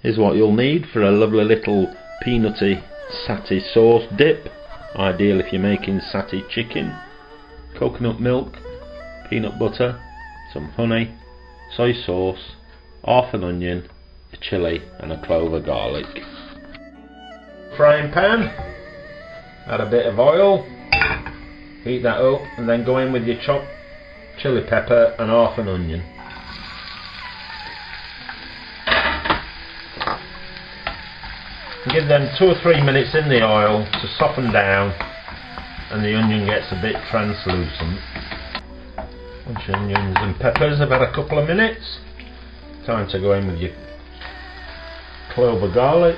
Here's what you'll need for a lovely little peanutty satay sauce dip, ideal if you're making satay chicken. Coconut milk, peanut butter, some honey, soy sauce, half an onion, a chilli and a clove of garlic. Frying pan, add a bit of oil, heat that up and then go in with your chopped chilli pepper and half an onion. Give them 2 or 3 minutes in the oil to soften down and the onion gets a bit translucent. Once your onions and peppers have had a couple of minutes, time to go in with your clove of garlic.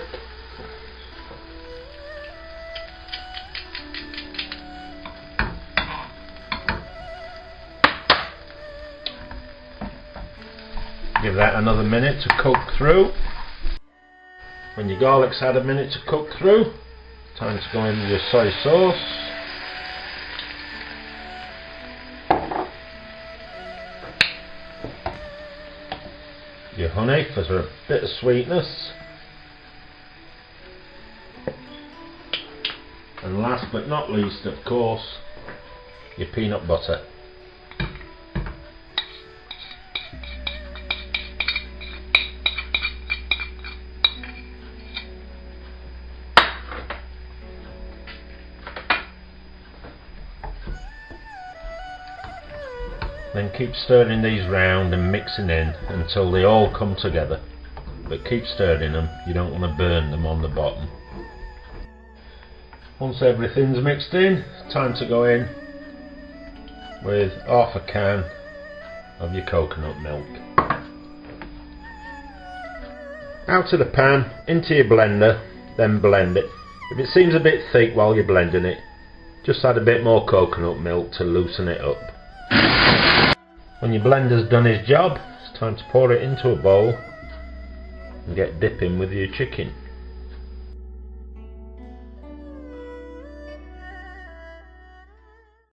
Give that another minute to cook through. When your garlic's had a minute to cook through, time to go in with your soy sauce. Your honey for a bit of sweetness. And last but not least, of course, your peanut butter. Then keep stirring these round and mixing in until they all come together. But keep stirring them, you don't want to burn them on the bottom. Once everything's mixed in, time to go in with half a can of your coconut milk. Out of the pan, into your blender, then blend it. If it seems a bit thick while you're blending it, just add a bit more coconut milk to loosen it up. When your blender's done its job, it's time to pour it into a bowl and get dipping with your chicken.